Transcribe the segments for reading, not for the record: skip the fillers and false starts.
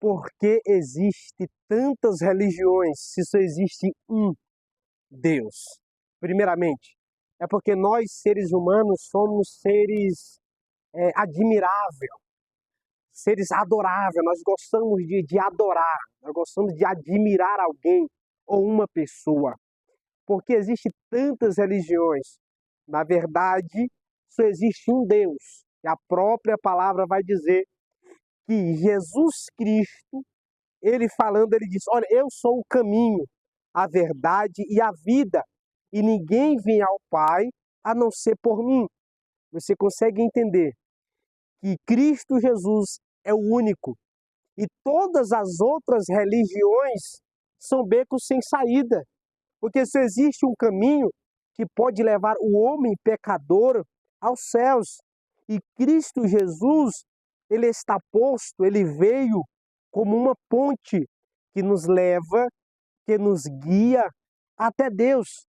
Por que existe tantas religiões se só existe um Deus? Primeiramente, é porque nós, seres humanos, somos seres admiráveis, seres adoráveis. Nós gostamos de adorar, nós gostamos de admirar alguém ou uma pessoa. Por que existem tantas religiões? Na verdade, só existe um Deus. E a própria palavra vai dizer que Jesus Cristo, ele falando, ele diz: olha, eu sou o caminho, a verdade e a vida, e ninguém vem ao Pai a não ser por mim. Você consegue entender que Cristo Jesus é o único, e todas as outras religiões são becos sem saída, porque só existe um caminho que pode levar o homem pecador aos céus, e Cristo Jesus, ele está posto, ele veio como uma ponte que nos leva, que nos guia até Deus.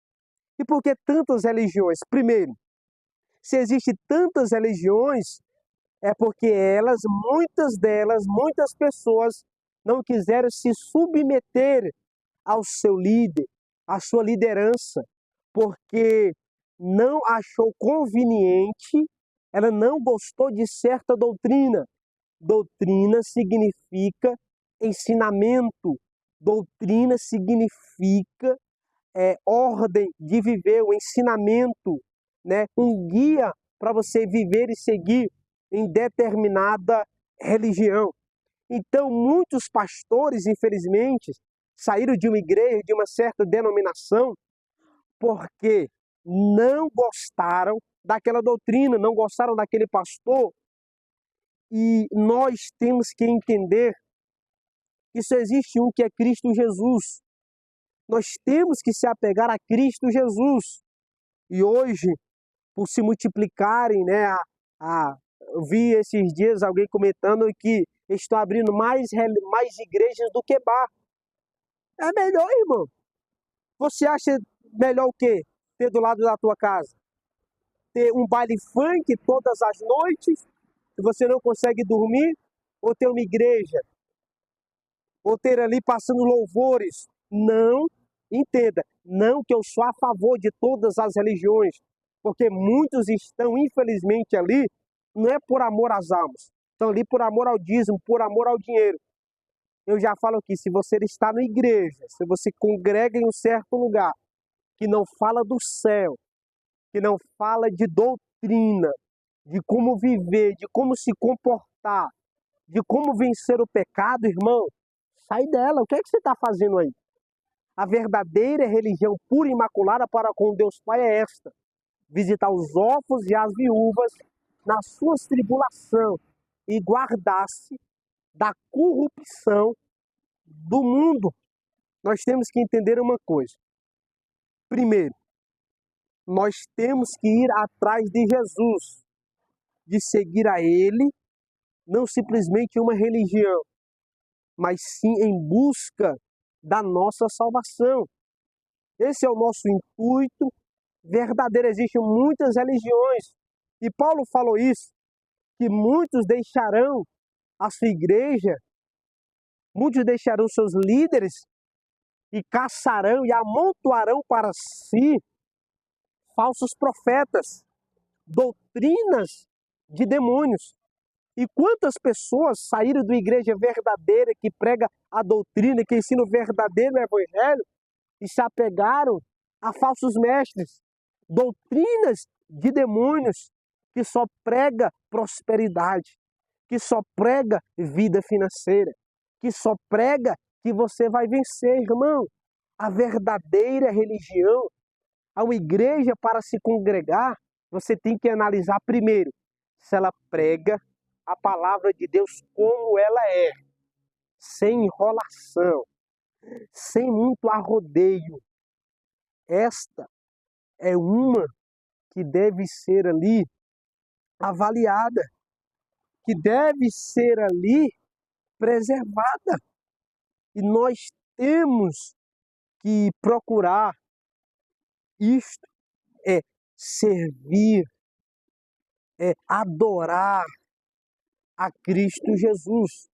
E por que tantas religiões? Primeiro, se existem tantas religiões, é porque muitas pessoas não quiseram se submeter ao seu líder, à sua liderança, porque não achou conveniente, ela não gostou de certa doutrina. Doutrina significa ensinamento, doutrina significa ordem de viver, o ensinamento, né? Um guia para você viver e seguir em determinada religião. Então, muitos pastores, infelizmente, saíram de uma igreja, de uma certa denominação, porque não gostaram daquela doutrina, não gostaram daquele pastor. E nós temos que entender que só existe um, que é Cristo Jesus. Nós temos que se apegar a Cristo Jesus. E hoje, por se multiplicarem, né, eu vi esses dias alguém comentando que estão abrindo mais igrejas do que bar. É melhor, irmão. Você acha melhor o quê? Ter do lado da tua casa? Ter um baile funk todas as noites, que você não consegue dormir? Ou ter uma igreja? Ou ter ali passando louvores? Não, entenda, não que eu sou a favor de todas as religiões, porque muitos estão, infelizmente, ali, não é por amor às almas, estão ali por amor ao dízimo, por amor ao dinheiro. Eu já falo aqui, se você está na igreja, se você congrega em um certo lugar, que não fala do céu, que não fala de doutrina, de como viver, de como se comportar, de como vencer o pecado, irmão, sai dela. O que é que você está fazendo aí? A verdadeira religião pura e imaculada para com Deus Pai é esta: visitar os órfãos e as viúvas nas suas tribulações e guardar-se da corrupção do mundo. Nós temos que entender uma coisa. Primeiro, nós temos que ir atrás de Jesus, de seguir a Ele, não simplesmente uma religião, mas sim em busca da nossa salvação. Esse é o nosso intuito verdadeiro. Existem muitas religiões, e Paulo falou isso, que muitos deixarão a sua igreja, muitos deixarão seus líderes e caçarão e amontoarão para si falsos profetas, doutrinas de demônios. E quantas pessoas saíram da igreja verdadeira, que prega a doutrina, que ensina o verdadeiro evangelho, e se apegaram a falsos mestres, doutrinas de demônios, que só prega prosperidade, que só prega vida financeira, que só prega que você vai vencer, irmão. A verdadeira religião, a uma igreja, para se congregar, você tem que analisar primeiro se ela prega a palavra de Deus como ela é, sem enrolação, sem muito arrodeio. Esta é uma que deve ser ali avaliada, que deve ser ali preservada. E nós temos que procurar isto, servir, adorar a Cristo Jesus.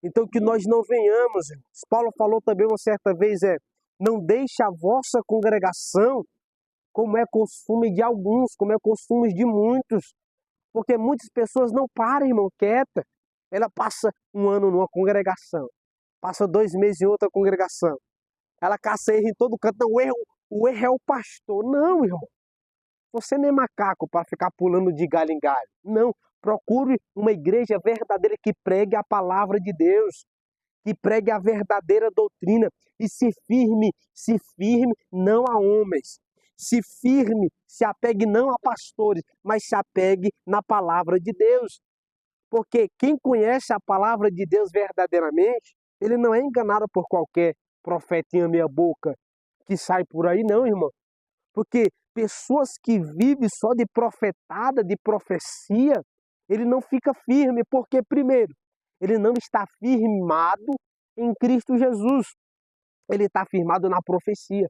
Então que nós não venhamos, irmãos. Paulo falou também uma certa vez, não deixe a vossa congregação como é costume de alguns, como é costume de muitos. Porque muitas pessoas não param, irmão, quieta. Ela passa um ano numa congregação, passa 2 meses em outra congregação. Ela caça erro em todo canto. Não, o erro é o pastor. Não, irmão. Você não é macaco para ficar pulando de galho em galho. Não. Procure uma igreja verdadeira que pregue a palavra de Deus, que pregue a verdadeira doutrina. E se firme não a homens. Se firme, se apegue não a pastores, mas se apegue na palavra de Deus. Porque quem conhece a palavra de Deus verdadeiramente, ele não é enganado por qualquer profetinha meia boca que sai por aí, não, irmão. Porque pessoas que vivem só de profetada, de profecia, ele não fica firme, porque primeiro, ele não está firmado em Cristo Jesus. Ele está firmado na profecia.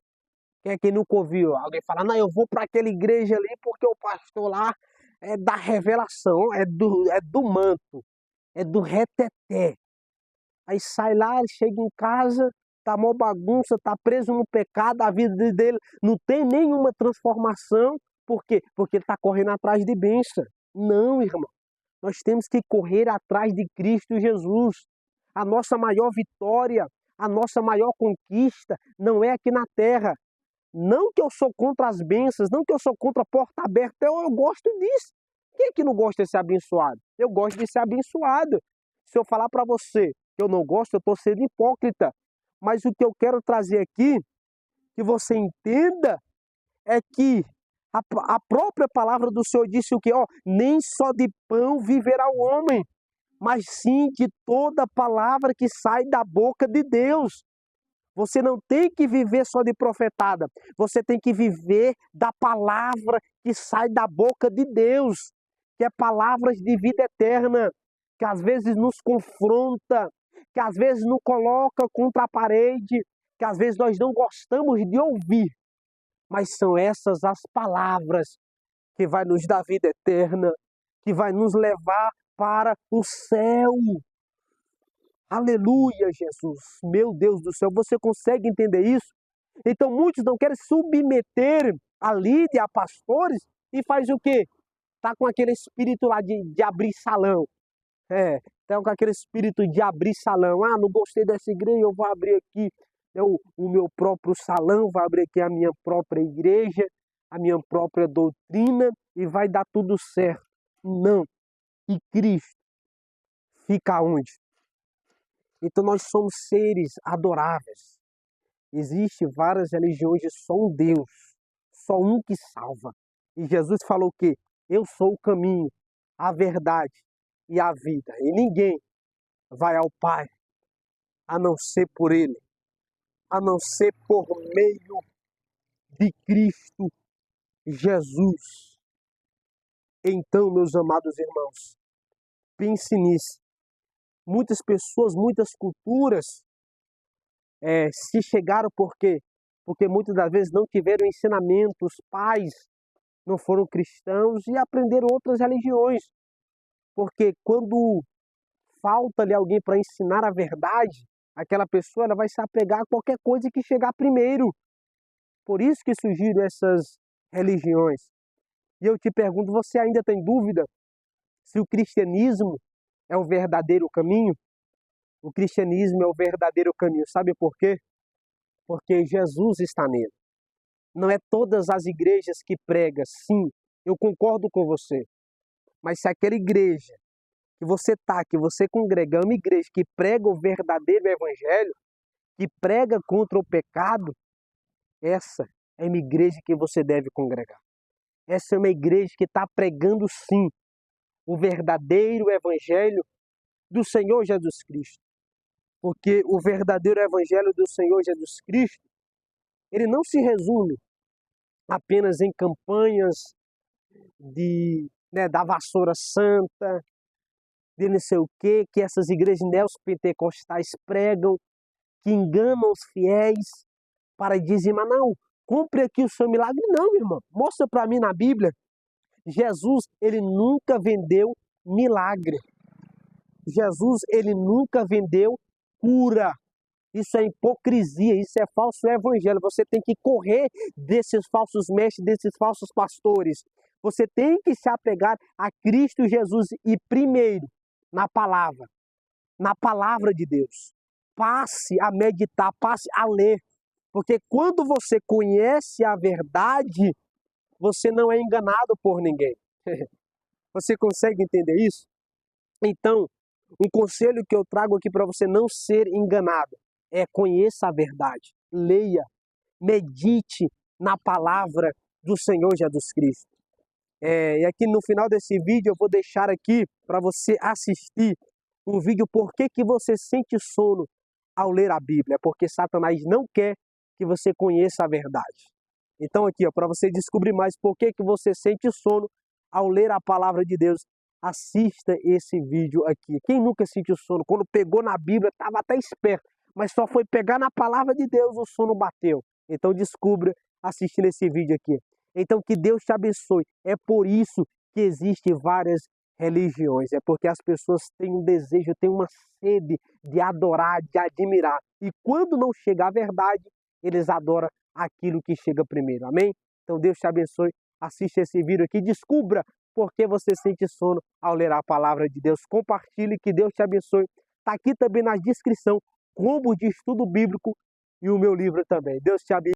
Quem é que nunca ouviu alguém falar, não, eu vou para aquela igreja ali porque o pastor lá é da revelação, é do manto, é do reteté. Aí sai lá, chega em casa, tá mó bagunça, tá preso no pecado, a vida dele não tem nenhuma transformação. Por quê? Porque ele está correndo atrás de bênção. Não, irmão. Nós temos que correr atrás de Cristo Jesus. A nossa maior vitória, a nossa maior conquista não é aqui na terra. Não que eu sou contra as bênçãos, não que eu sou contra a porta aberta, eu gosto disso. Quem é que não gosta de ser abençoado? Eu gosto de ser abençoado. Se eu falar para você que eu não gosto, eu estou sendo hipócrita. Mas o que eu quero trazer aqui, que você entenda, é que a própria palavra do Senhor disse o quê? Nem só de pão viverá o homem, mas sim de toda palavra que sai da boca de Deus. Você não tem que viver só de profetada, você tem que viver da palavra que sai da boca de Deus, que é palavras de vida eterna, que às vezes nos confronta, que às vezes nos coloca contra a parede, que às vezes nós não gostamos de ouvir, mas são essas as palavras que vai nos dar vida eterna, que vai nos levar para o céu. Aleluia, Jesus. Meu Deus do céu, você consegue entender isso? Então muitos não querem submeter a líder, a pastores, e faz o quê? Está com aquele espírito lá de abrir salão. Está com aquele espírito de abrir salão. Ah, não gostei dessa igreja, eu vou abrir aqui o meu próprio salão, vou abrir aqui a minha própria igreja, a minha própria doutrina, e vai dar tudo certo. Não. E Cristo fica onde? Então nós somos seres adoráveis. Existem várias religiões de só um Deus, só um que salva. E Jesus falou que eu sou o caminho, a verdade e a vida. E ninguém vai ao Pai a não ser por Ele, a não ser por meio de Cristo Jesus. Então, meus amados irmãos, pense nisso. Muitas pessoas, muitas culturas se chegaram por quê? Porque muitas das vezes não tiveram ensinamento, os pais não foram cristãos e aprenderam outras religiões. Porque quando falta-lhe alguém para ensinar a verdade, aquela pessoa ela vai se apegar a qualquer coisa que chegar primeiro. Por isso que surgiram essas religiões. E eu te pergunto, você ainda tem dúvida se o cristianismo é o verdadeiro caminho? O cristianismo é o verdadeiro caminho. Sabe por quê? Porque Jesus está nele. Não é todas as igrejas que pregam, sim, eu concordo com você. Mas se aquela igreja que você está, que você congrega, é uma igreja que prega o verdadeiro evangelho, que prega contra o pecado, essa é uma igreja que você deve congregar. Essa é uma igreja que está pregando, sim, o verdadeiro evangelho do Senhor Jesus Cristo. Porque o verdadeiro evangelho do Senhor Jesus Cristo, ele não se resume apenas em campanhas da vassoura santa, de não sei o quê, que essas igrejas neopentecostais pregam, que enganam os fiéis para dizimar. Não, compre aqui o seu milagre. Não, meu irmão, mostra para mim na Bíblia. Jesus, ele nunca vendeu milagre. Jesus, ele nunca vendeu cura. Isso é hipocrisia, isso é falso evangelho. Você tem que correr desses falsos mestres, desses falsos pastores. Você tem que se apegar a Cristo Jesus e primeiro na palavra de Deus. Passe a meditar, passe a ler. Porque quando você conhece a verdade, você não é enganado por ninguém. Você consegue entender isso? Então, um conselho que eu trago aqui para você não ser enganado é: conheça a verdade, leia, medite na palavra do Senhor Jesus Cristo. E aqui no final desse vídeo eu vou deixar aqui para você assistir um vídeo por que você sente sono ao ler a Bíblia, porque Satanás não quer que você conheça a verdade. Então aqui, para você descobrir mais por que você sente sono ao ler a palavra de Deus, assista esse vídeo aqui. Quem nunca sentiu sono? Quando pegou na Bíblia, estava até esperto, mas só foi pegar na palavra de Deus, o sono bateu. Então descubra assistindo esse vídeo aqui. Então que Deus te abençoe. É por isso que existem várias religiões. É porque as pessoas têm um desejo, têm uma sede de adorar, de admirar. E quando não chega a verdade, eles adoram aquilo que chega primeiro. Amém? Então Deus te abençoe. Assista esse vídeo aqui. Descubra por que você sente sono ao ler a palavra de Deus. Compartilhe, que Deus te abençoe. Está aqui também na descrição como de estudo bíblico e o meu livro também. Deus te abençoe.